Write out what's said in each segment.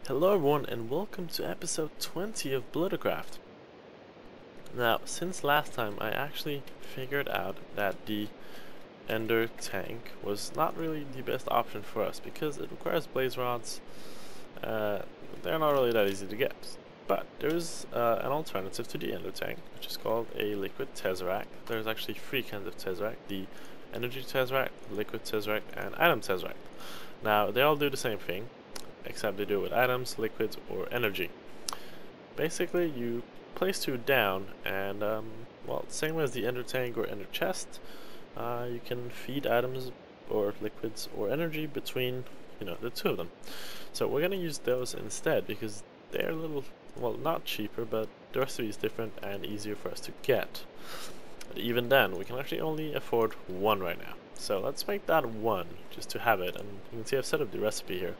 Hello everyone and welcome to episode 20 of Bluddecraft. Now, since last time I actually figured out that the ender tank was not really the best option for us because it requires blaze rods. They're not really that easy to get. But there's an alternative to the ender tank, which is called a liquid tesseract. There's actually three kinds of tesseract: the energy tesseract, liquid tesseract, and item tesseract. Now, they all do the same thing, except they do it with items, liquids, or energy. Basically, you place two down, and well, same as the ender tank or ender chest, you can feed items or liquids or energy between, the two of them. So we're gonna use those instead because they're a little, well, not cheaper, but the recipe is different and easier for us to get. But even then, we can actually only afford one right now. So let's make that one, just to have it. And you can see I've set up the recipe here.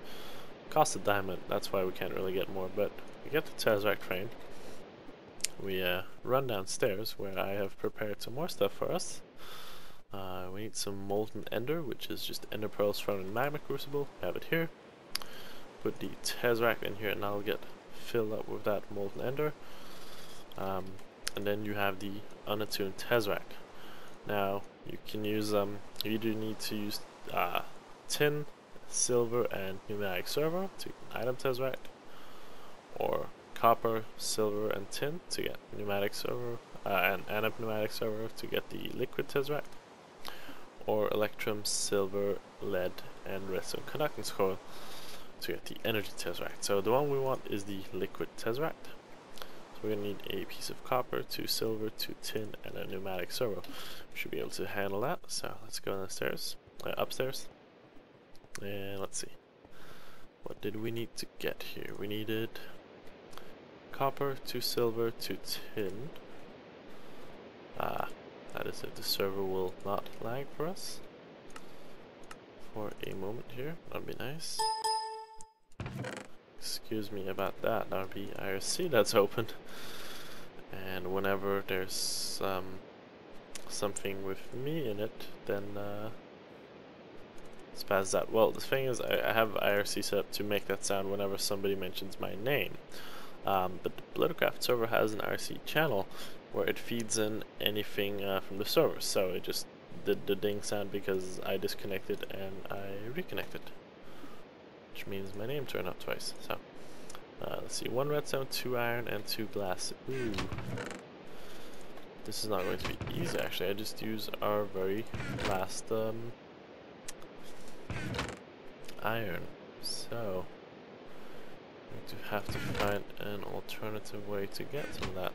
Cost a diamond, that's why we can't really get more, but we get the tesseract train. We run downstairs where I have prepared some more stuff for us. We need some molten ender, which is just ender pearls thrown in magma crucible. We have it here. Put the tesseract in here and I'll get filled up with that molten ender. And then you have the unattuned tesseract. Now you can use you either need to use tin, silver, and pneumatic servo to get an item tesseract, or copper, silver, and tin to get pneumatic servo, and a pneumatic servo to get the liquid tesseract, or electrum, silver, lead, and redstone conductance coil to get the energy tesseract. So the one we want is the liquid tesseract. So we're gonna need a piece of copper, 2 silver, 2 tin, and a pneumatic servo. We should be able to handle that. So let's go upstairs. And let's see. What did we need to get here? We needed copper, 2 silver, 2 tin. That is it. The server will not lag for us for a moment here. That'd be nice. Excuse me about that. That would be IRC that's open. And whenever there's something with me in it, then spaz that. Well, the thing is, I have IRC set up to make that sound whenever somebody mentions my name. But the Bluddecraft server has an IRC channel where it feeds in anything from the server. So it just did the ding sound because I disconnected and I reconnected, which means my name turned up twice. So let's see, 1 redstone, 2 iron, and 2 glass. Ooh. This is not going to be easy actually. I just use our very last iron. So I'm going to have to find an alternative way to get some of that.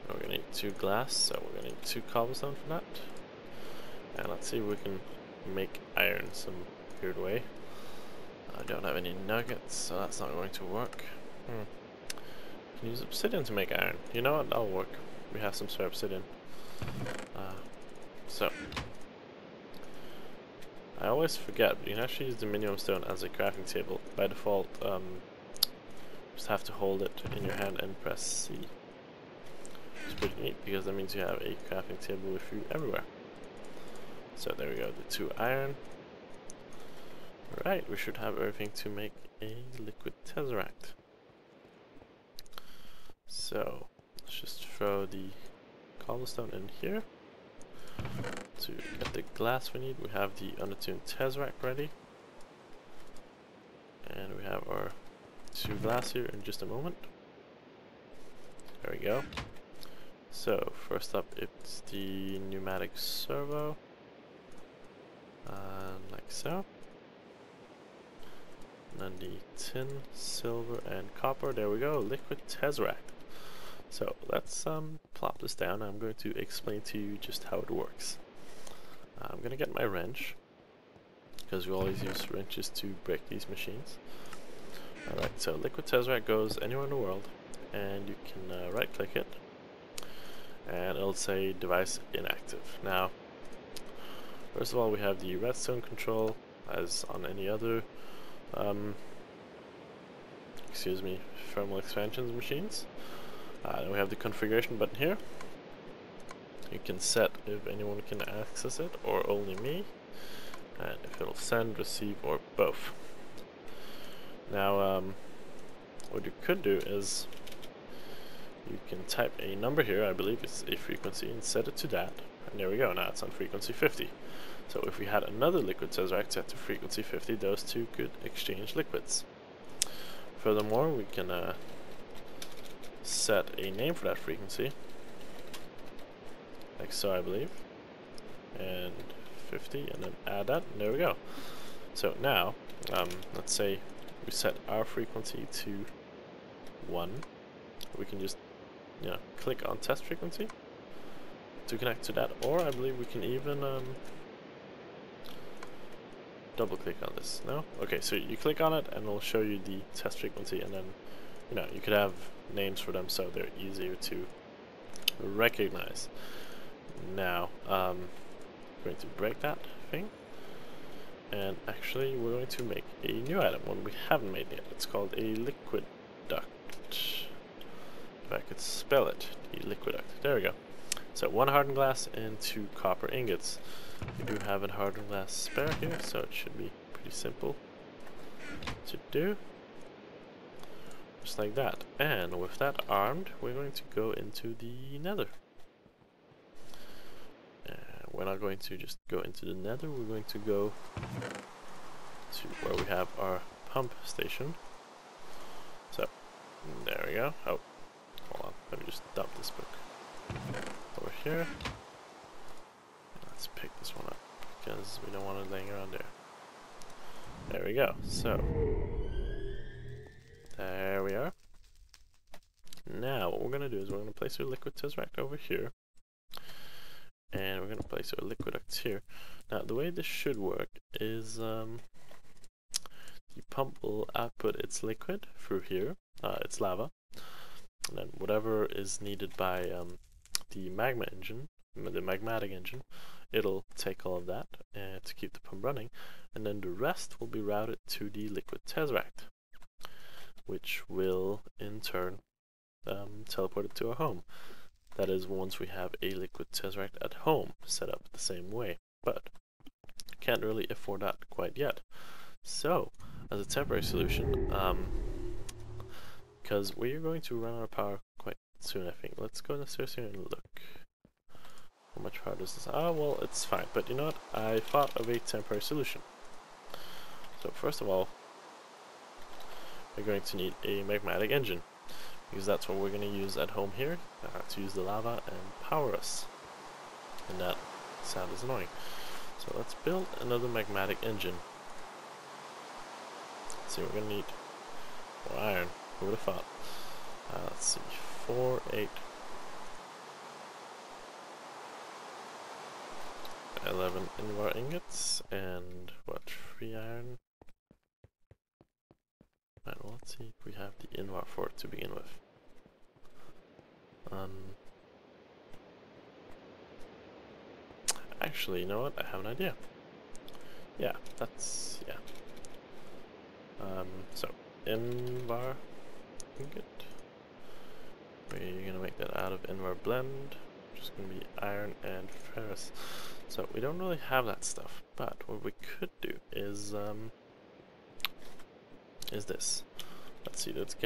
We're going to need 2 glass, so we're going to need 2 cobblestone for that. And let's see if we can make iron some weird way. I don't have any nuggets, so that's not going to work. Can use obsidian to make iron. You know what? That'll work. We have some spare obsidian. So I always forget, but you can actually use the minimum stone as a crafting table. By default, just have to hold it in your hand and press C. It's pretty neat because that means you have a crafting table with you everywhere. So there we go, the 2 iron. Right, we should have everything to make a liquid tesseract. So let's just throw the cobblestone in here. To get the glass we need, we have the unattuned tesseract ready. And we have our 2 glass here in just a moment. There we go. So first up, it's the pneumatic servo. Like so. And then the tin, silver, and copper. There we go, liquid tesseract. So let's plop this down. I'm going to explain to you just how it works. I'm going to get my wrench, because we always use wrenches to break these machines. Alright, so liquid tesseract goes anywhere in the world, and you can right click it, and it'll say device inactive. Now, first of all, we have the redstone control, as on any other thermal expansions machines. Then we have the configuration button here. You can set if anyone can access it or only me, and if it'll send, receive, or both. Now what you could do is you can type a number here, I believe it's a frequency, and set it to that. And there we go, now it's on frequency 50. So if we had another liquid tesseract set to frequency 50, those two could exchange liquids. Furthermore, we can set a name for that frequency, like so I believe, and 50, and then add that, and there we go. So now, let's say we set our frequency to 1, we can just, click on test frequency to connect to that, or I believe we can even double click on this. No? Okay, so you click on it and it'll show you the test frequency, and then you could have names for them so they're easier to recognize. Now I'm going to break that thing, and actually we're going to make a new item, one we haven't made yet. It's called a liquid duct. If I could spell it, the liquid duct. There we go. So 1 hardened glass and 2 copper ingots. We do have a hardened glass spare here, so it should be pretty simple to do. Just like that. And with that armed, we're going to go into the nether. We're not going to just go into the nether, we're going to go to where we have our pump station. So, there we go. Oh, hold on, let me just dump this book over here. Let's pick this one up because we don't want it laying around there. There we go. So there we are. Now what we're gonna do is we're gonna place our liquid tesseract over here, and we're gonna place our liquid ducts here. Now the way this should work is the pump will output its liquid through here, its lava, and then whatever is needed by the magma engine, the magmatic engine, it'll take all of that to keep the pump running, and then the rest will be routed to the liquid tesseract, which will in turn teleport it to our home. That is, once we have a liquid tesseract at home set up the same way, but can't really afford that quite yet. So as a temporary solution, because we're going to run out of power quite soon, I think. Let's go downstairs here and look. How much power does this? Ah, well, it's fine. But you know what? I thought of a temporary solution. So first of all, we're going to need a magmatic engine, because that's what we're going to use at home here to use the lava and power us. And that sound is annoying. So let's build another magmatic engine. Let's see, we're going to need more iron. Who would have thought? Let's see, 4, 8, 11 invar ingots, and what, 3 iron? Right, well, let's see if we have the invar for it to begin with. Actually, you know what? I have an idea. Yeah, that's, yeah. So, invar ingot. We're gonna make that out of invar blend, which is gonna be iron and ferrous. So we don't really have that stuff, but what we could do is this. Let's see, let's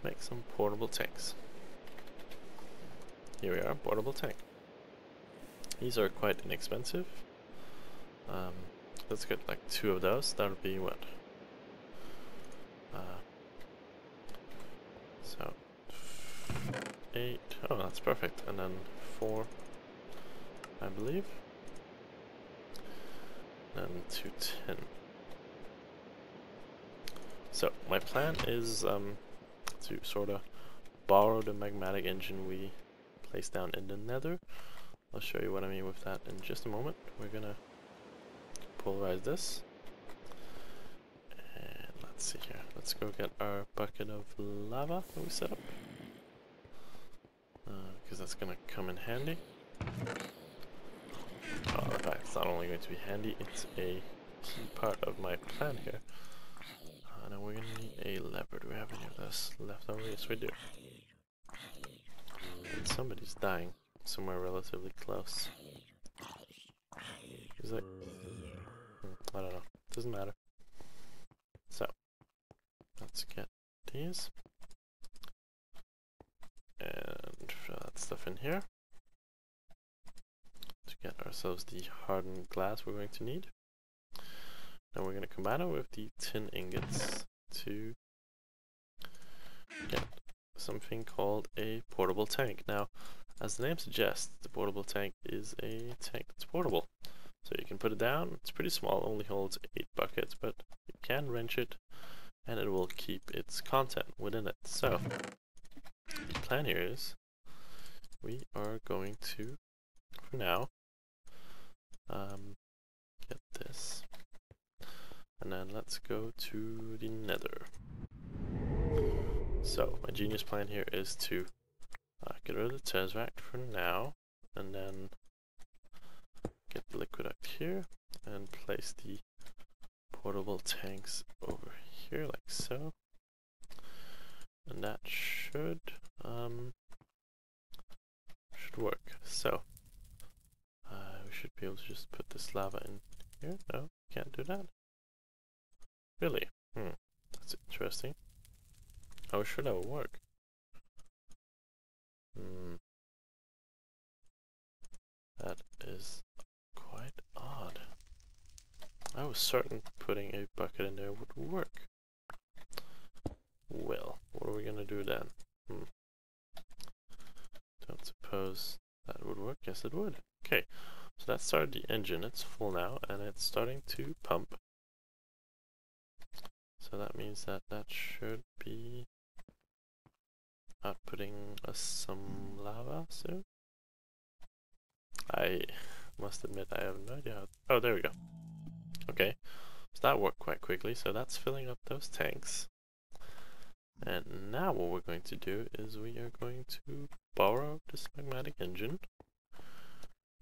make some portable tanks. Here we are, portable tank. These are quite inexpensive. Let's get like 2 of those. That would be what? So 8. Oh, that's perfect. And then 4, I believe. And 2 tin. So my plan is to sort of borrow the magmatic engine we placed down in the nether. I'll show you what I mean with that in just a moment. We're gonna polarize this, and let's see here. Let's go get our bucket of lava that we set up, because that's gonna come in handy. Oh, in fact, it's not only going to be handy; it's a key part of my plan here. And then we're gonna need a lever. Do we have any of this left over? Yes, we do. And somebody's dying somewhere relatively close. Is it? I don't know. Doesn't matter. So let's get these and throw that stuff in here to get ourselves the hardened glass we're going to need. Now we're going to combine it with the tin ingots to get something called a portable tank. Now, as the name suggests, the portable tank is a tank that's portable. So you can put it down, it's pretty small, only holds 8 buckets, but you can wrench it and it will keep its content within it. So, the plan here is we are going to, for now, get this. And then let's go to the nether. So, my genius plan here is to get rid of the Tesseract for now, and then get the liquid duct here, and place the portable tanks over here, like so. And that should work. So, we should be able to just put this lava in here. No, can't do that. Really? That's interesting. How should that work? That is quite odd. I was certain putting a bucket in there would work. Well, what are we gonna do then? Don't suppose that would work. Yes, it would. Okay, so that started the engine. It's full now, and it's starting to pump. So that means that that should be outputting us some lava soon. I must admit I have no idea how. Oh, there we go. Okay, so that worked quite quickly. So that's filling up those tanks. And now what we're going to do is we are going to borrow this magmatic engine.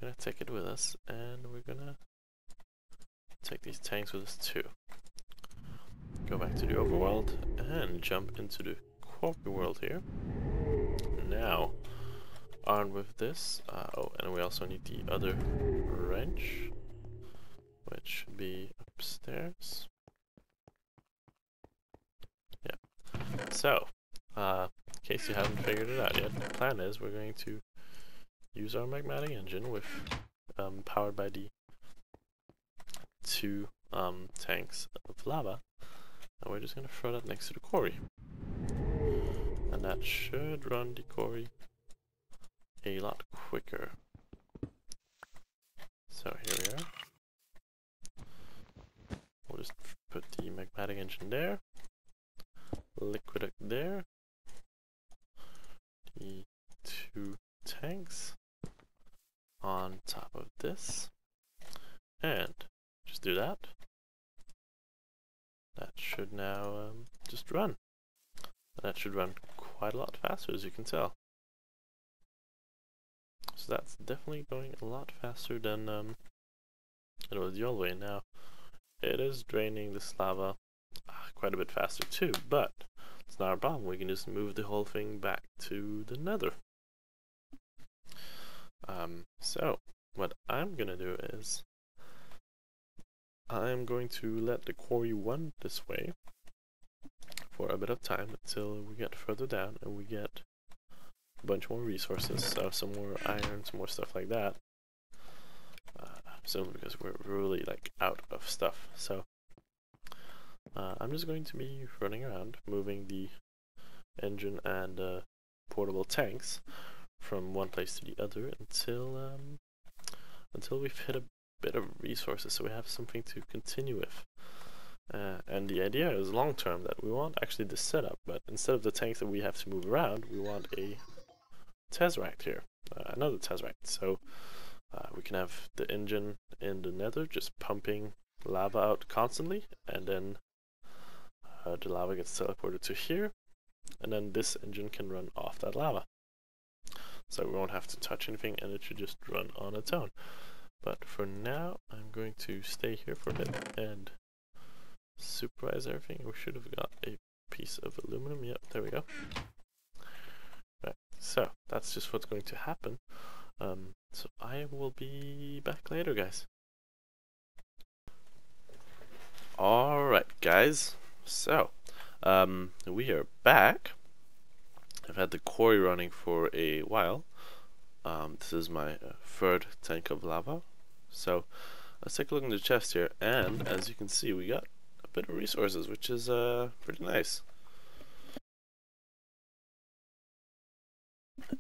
We're going to take it with us, and we're going to take these tanks with us too. Go back to the overworld and jump into the Quarry world here. Now, armed with this, oh, and we also need the other wrench, which should be upstairs. Yeah. So, in case you haven't figured it out yet, the plan is we're going to use our magmatic engine with powered by the 2 tanks of lava, and we're just going to throw that next to the quarry. And that should run the quarry a lot quicker. So here we are. We'll just put the magmatic engine there, liquid duct there, the 2 tanks on top of this, and just do that. That should now just run. That should run quite a lot faster, as you can tell. So that's definitely going a lot faster than it was the old way. Now, it is draining this lava quite a bit faster too, but it's not a problem. We can just move the whole thing back to the nether. So, what I'm gonna do is I'm going to let the quarry run this way for a bit of time until we get further down and we get a bunch more resources, so some more iron, some more stuff like that. Simply because we're really like out of stuff. So I'm just going to be running around, moving the engine and portable tanks from one place to the other until we've hit a bit of resources, so we have something to continue with. And the idea is long term that we want actually this setup, but instead of the tanks that we have to move around, we want a Tesseract here, another Tesseract. So we can have the engine in the nether just pumping lava out constantly, and then the lava gets teleported to here, and then this engine can run off that lava. So we won't have to touch anything, and it should just run on its own. But for now, I'm going to stay here for a bit and supervise everything. We should have got a piece of aluminum. Yep, there we go. Right, so that's just what's going to happen. So I will be back later, guys. Alright, guys. So, We are back. I've had the quarry running for a while. This is my third tank of lava. So let's take a look in the chest here, and as you can see, we got a bit of resources, which is pretty nice.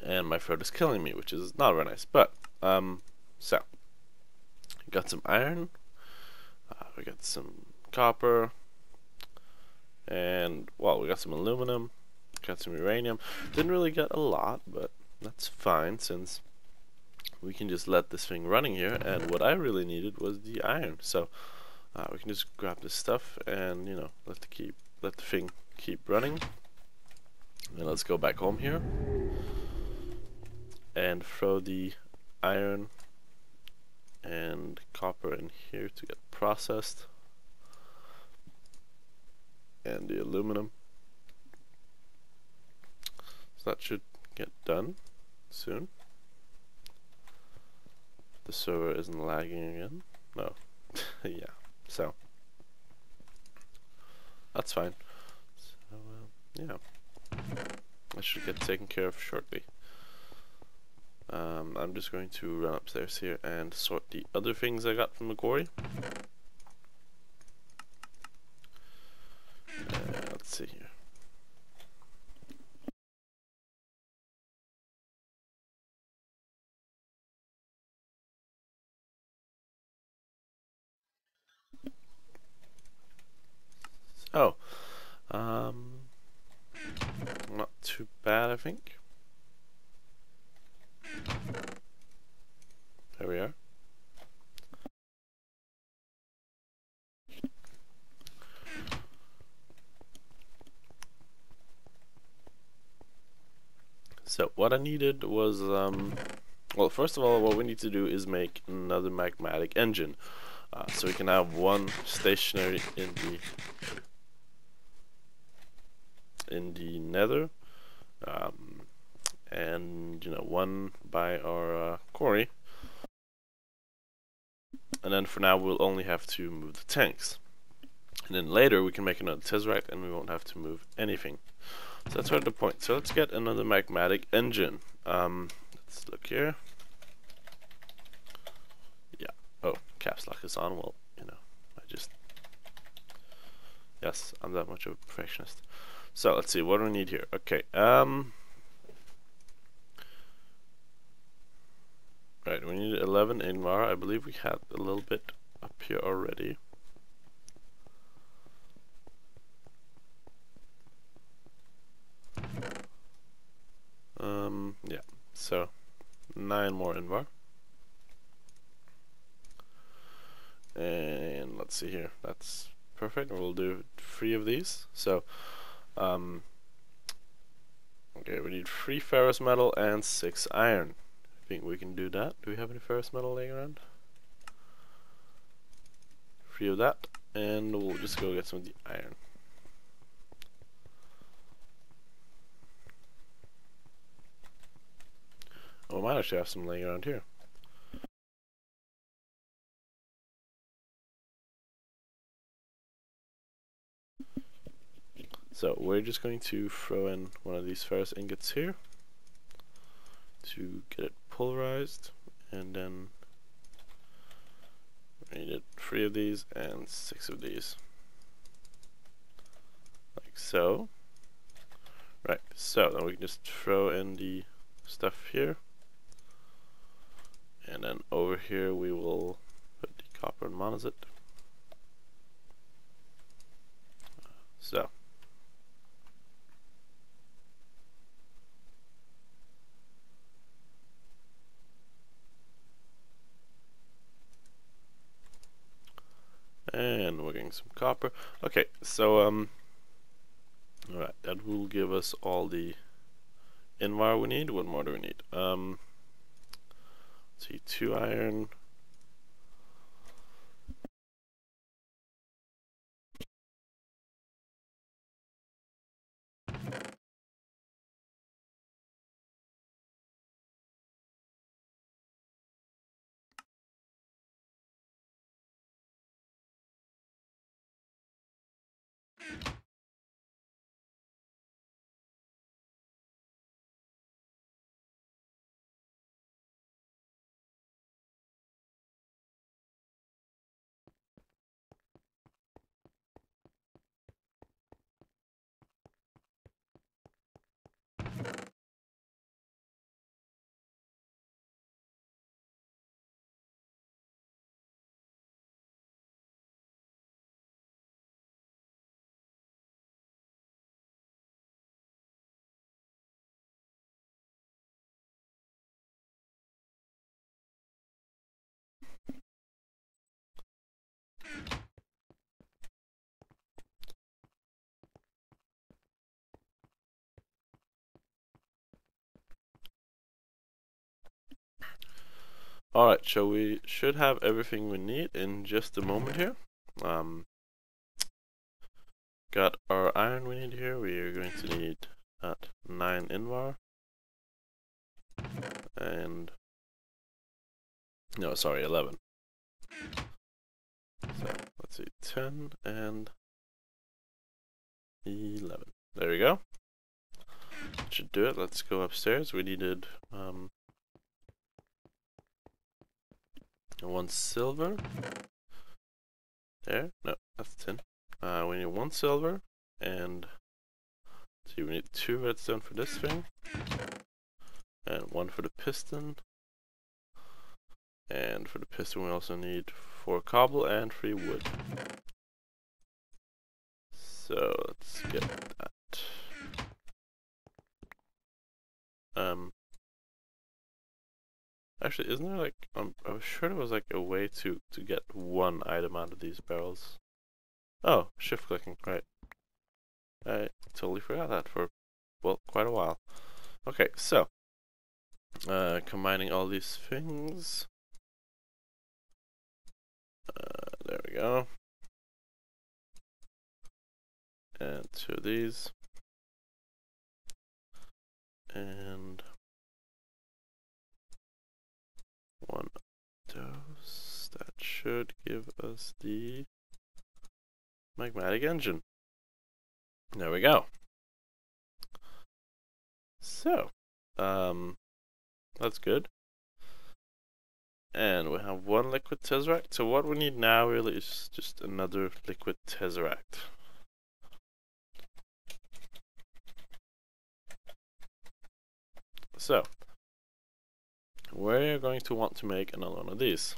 And my throat is killing me, which is not very nice. But so we got some iron, we got some copper, and well, we got some aluminum, got some uranium. Didn't really get a lot, but that's fine since we can just let this thing running here. And what I really needed was the iron, so we can just grab this stuff and let the thing keep running. And let's go back home here and throw the iron and copper in here to get processed, and the aluminum. So that should get done soon. The server isn't lagging again. No. Yeah. So that's fine. So yeah, I should get taken care of shortly. I'm just going to run upstairs here and sort the other things I got from the quarry. Let's see here. So, not too bad, I think. There we are. So what I needed was, well, first of all, what we need to do is make another magmatic engine, so we can have one stationary in the nether, and one by our quarry. And then for now we'll only have to move the tanks, and then later we can make another tesseract and we won't have to move anything. So that's right the point. So let's get another magmatic engine. Let's look here. Yeah. Oh, caps lock is on. Well, yes, I'm that much of a perfectionist. So let's see, what do we need here? Okay. Right, we need 11 Ingvar. I believe we had a little bit up here already. Yeah, so 9 more Ingvar. And let's see here, that's perfect. We'll do 3 of these. So, okay, we need 3 ferrous metal and 6 iron. I think we can do that. Do we have any ferrous metal laying around? 3 of that, and we'll just go get some of the iron. Oh, we might actually have some laying around here. So we're just going to throw in one of these ferrous ingots here to get it polarized, and then we need 3 of these and 6 of these, like so. Right, so then we can just throw in the stuff here, and then over here we will put the copper and monazite. So and we're getting some copper. Okay, so alright, that will give us all the Ingvar we need. What more do we need? Let's see, 2 iron. Alright, so we should have everything we need in just a moment here. Got our iron we need here. We are going to need 9 invar. And no, sorry, 11. So let's see, 10 and 11. There we go. That should do it. Let's go upstairs. We needed 1 silver. There. No, that's 10. We need 1 silver and see, we need 2 redstone for this thing. And 1 for the piston. And for the piston we also need 4 cobble and 3 wood. So let's get that. Actually, isn't there like I was sure there was like a way to get 1 item out of these barrels. Oh, shift clicking, right. I totally forgot that for, well, quite a while. Okay, so combining all these things. There we go. And 2 of these. And 1 of those. That should give us the magmatic engine. There we go. So, that's good. And we have 1 liquid tesseract. So what we need now really is just another liquid tesseract. So, we're going to want to make another one of these.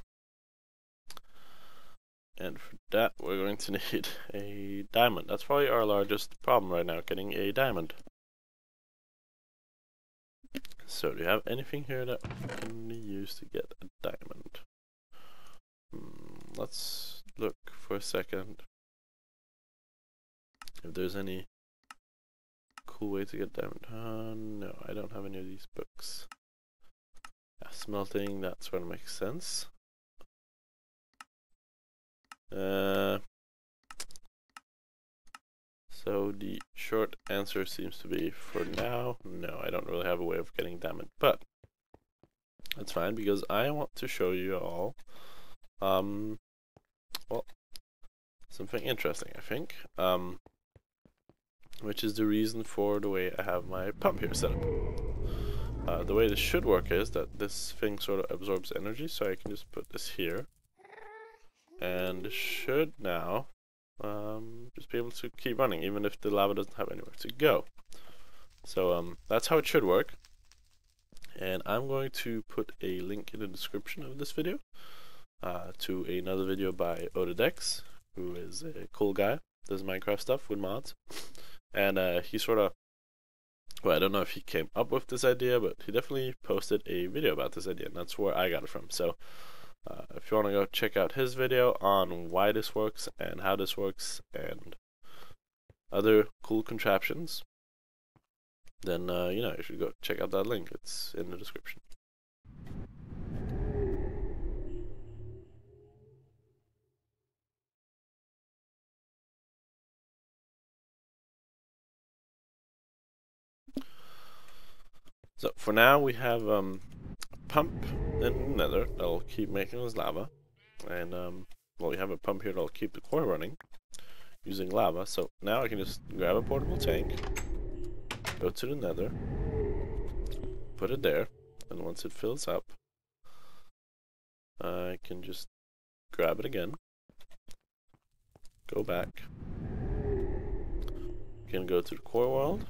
And for that, we're going to need a diamond. That's probably our largest problem right now, getting a diamond. So, do you have anything here that we can use to get a diamond? Let's look for a second if there's any cool way to get diamond. No, I don't have any of these books. Yeah, smelting, that's where it makes sense. So the short answer seems to be, for now, no, I don't really have a way of getting diamond, but that's fine because I want to show you all, well, something interesting, I think, which is the reason for the way I have my pump here set up. The way this should work is that this thing sort of absorbs energy, so I can just put this here. And this should now just be able to keep running, even if the lava doesn't have anywhere to go. So that's how it should work. And I'm going to put a link in the description of this video to another video by Ludde, who is a cool guy, does Minecraft stuff with mods. And he sort of, well, I don't know if he came up with this idea, but he definitely posted a video about this idea, and that's where I got it from. So if you want to go check out his video on why this works and how this works and other cool contraptions, then you know, you should go check out that link. It's in the description. So for now we have a pump in nether that'll keep making this lava, and well, we have a pump here that'll keep the quarry running using lava. So now I can just grab a portable tank, go to the nether, put it there, and once it fills up, I can just grab it again, go back, can go to the core world,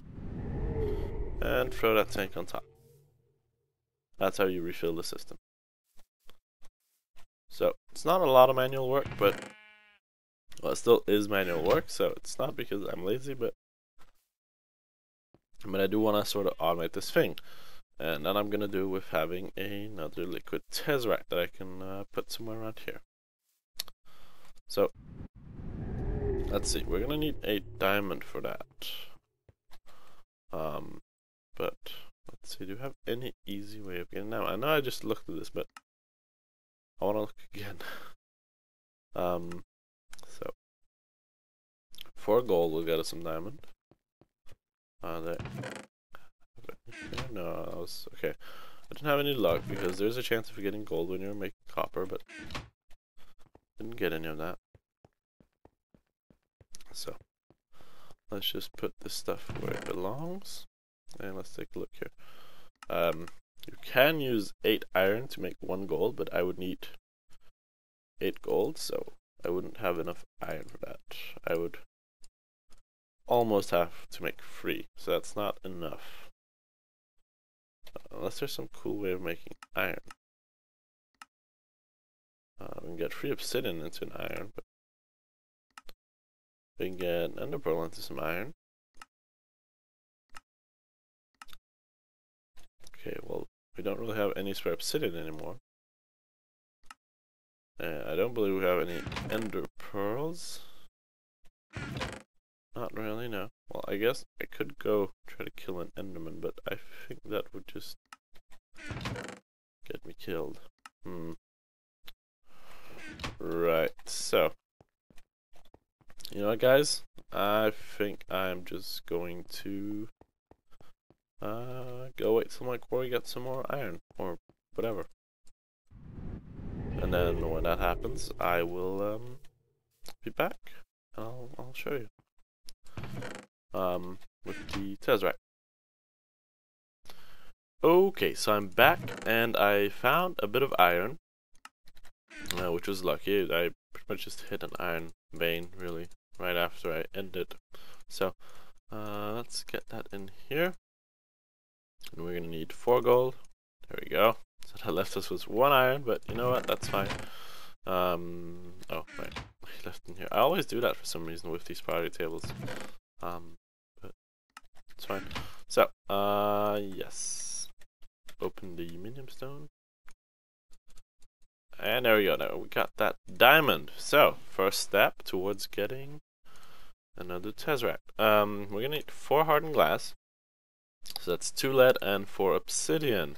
and throw that tank on top. That's how you refill the system. So it's not a lot of manual work, but well, it still is manual work, so it's not because I'm lazy, but I do want to sort of automate this thing. And that I'm going to do with having another liquid tesseract that I can put somewhere around here. So let's see, we're going to need a diamond for that. But let's see, do you have any easy way of getting down? I know I just looked at this, but I want to look again. So 4 gold will get us some diamond. There. No, I was okay. I didn't have any luck because there's a chance of getting gold when you're making copper, but didn't get any of that. So let's just put this stuff where it belongs, and let's take a look here. You can use 8 iron to make 1 gold, but I would need 8 gold, so I wouldn't have enough iron for that. I would almost have to make 3, so that's not enough. Unless there's some cool way of making iron. We can get 3 obsidian into an iron, but we can get an ender pearl into some iron. Okay, well, we don't really have any spare obsidian anymore. I don't believe we have any ender pearls. Not really, no. Well, I guess I could go try to kill an enderman, but I think that would just get me killed. Right, so you know what, guys? I think I'm just going to go wait till my quarry gets some more iron or whatever. And then when that happens, I will be back and I'll show you. With the Tesseract. Okay, so I'm back and I found a bit of iron, which was lucky. I pretty much just hit an iron vein really right after I ended. So let's get that in here, and we're gonna need 4 gold. There we go. So that left us with 1 iron, but you know what? That's fine. Oh right, left in here. I always do that for some reason with these priority tables. But it's fine. So, yes. Open the medium stone. And there we go. Now we got that diamond. So, first step towards getting another Tesseract. We're gonna need 4 hardened glass. So that's 2 lead and 4 obsidian.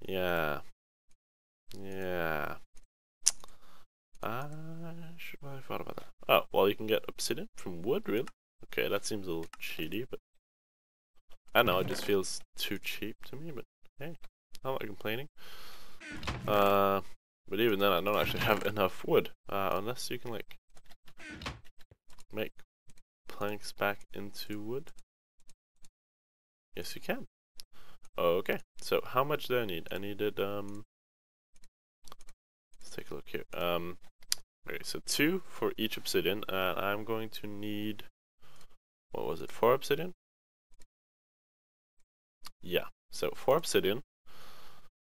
Yeah. Yeah. I should have thought about that. Oh, well, you can get obsidian from wood, really? Okay, that seems a little cheaty, but I don't know, it just feels too cheap to me, but hey, I'm not complaining. But even then, I don't actually have enough wood, unless you can, like, make planks back into wood. Yes, you can. Okay, so how much do I need? I needed, let's take a look here. Okay, so 2 for each obsidian, and I'm going to need, what was it, 4 obsidian? Yeah, so 4 obsidian.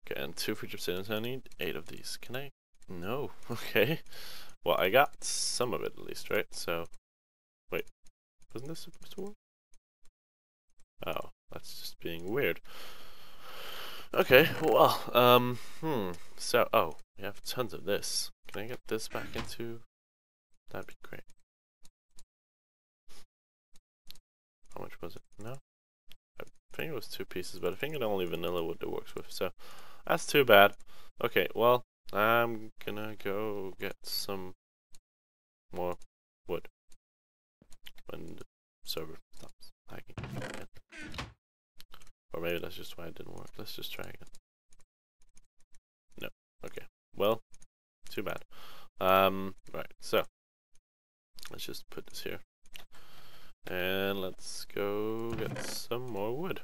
Okay, and 2 for each obsidian, so I need 8 of these. Can I? No, okay. Well, I got some of it at least, right? So, wait, wasn't this supposed to work? Oh, that's just being weird. Okay, well, so, oh, we have tons of this. Can I get this back into? That'd be great. How much was it? No? I think it was 2 pieces, but I think it's only vanilla wood that works with, so that's too bad. Okay, well, I'm gonna go get some more wood when the server stops lagging again. Or maybe that's just why it didn't work. Let's just try again. No. Okay. Well, too bad. Right, so let's just put this here. And let's go get some more wood.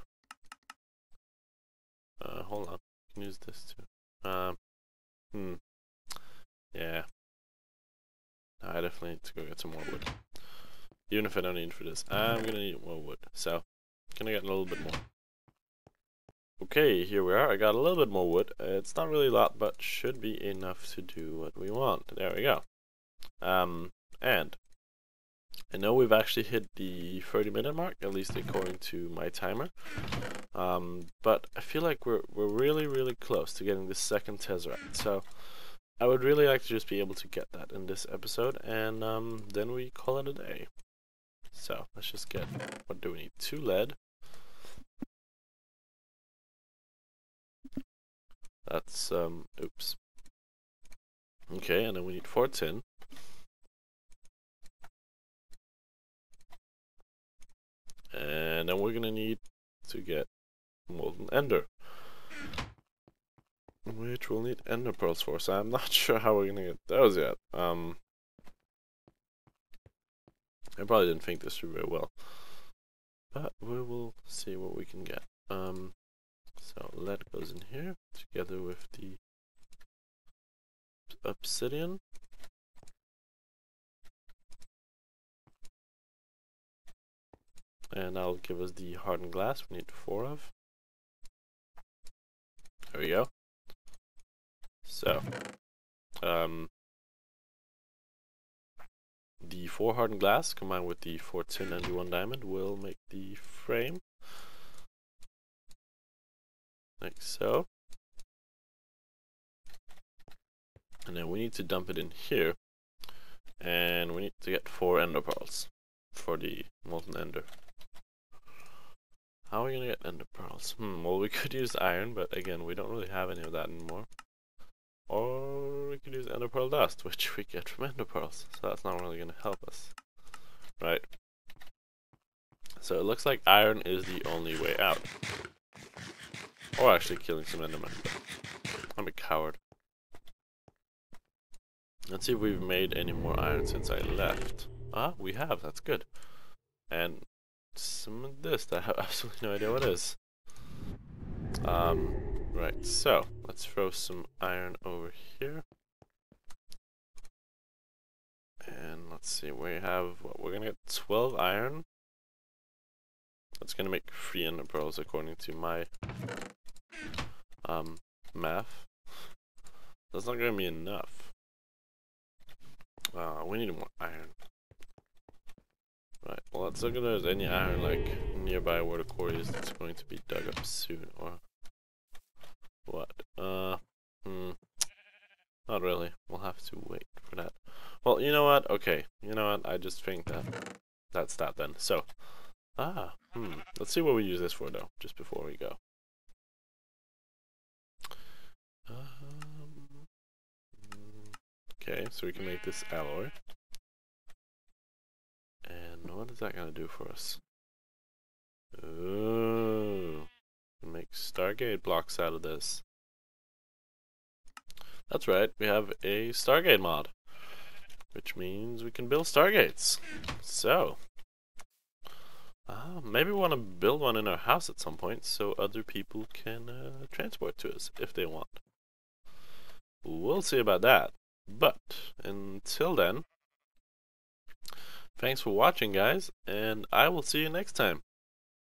Hold on. I can use this too. Yeah. I definitely need to go get some more wood. Even if I don't need for this, I'm gonna need more wood. So, can I get a little bit more? Okay, here we are. I got a little bit more wood. It's not really a lot, but should be enough to do what we want. There we go. And I know we've actually hit the 30-minute mark, at least according to my timer. But I feel like we're really close to getting the second Tesseract. So I would really like to just be able to get that in this episode, and then we call it a day. So let's just get, what do we need? 2 lead. That's oops. Okay, and then we need 4 tin. And then we're gonna need to get molten ender, which we'll need ender pearls for. So I'm not sure how we're gonna get those yet. I probably didn't think this through very well, but we will see what we can get. So lead goes in here together with the obsidian. And that'll give us the hardened glass we need 4 of. There we go. So, the 4 hardened glass combined with the 4 tin and the 1 diamond will make the frame. Like so. And then we need to dump it in here. And we need to get 4 ender pearls for the molten ender. How are we gonna get ender pearls? Well, we could use iron, but again, we don't really have any of that anymore. Or we could use ender pearl dust, which we get from ender pearls. So that's not really gonna help us. Right. So it looks like iron is the only way out. Or actually killing some endermen. I'm a coward. Let's see if we've made any more iron since I left. Ah, we have. That's good. And some of this that I have absolutely no idea what it is. Right, so let's throw some iron over here. And let's see, we have what, we're gonna get 12 iron. That's gonna make 3 ender pearls according to my math. That's not gonna be enough. We need more iron. Right, well let's look if there's any iron like nearby where the quarry is that's going to be dug up soon, or what? Not really. We'll have to wait for that. Well, you know what? Okay, you know what? I just think that that's that then. So, let's see what we use this for though, just before we go. Okay, so we can make this alloy. And what is that gonna do for us? Ooh, make Stargate blocks out of this. That's right, we have a Stargate mod, which means we can build Stargates. So, maybe we want to build one in our house at some point so other people can transport to us if they want. We'll see about that. But until then, thanks for watching, guys, and I will see you next time.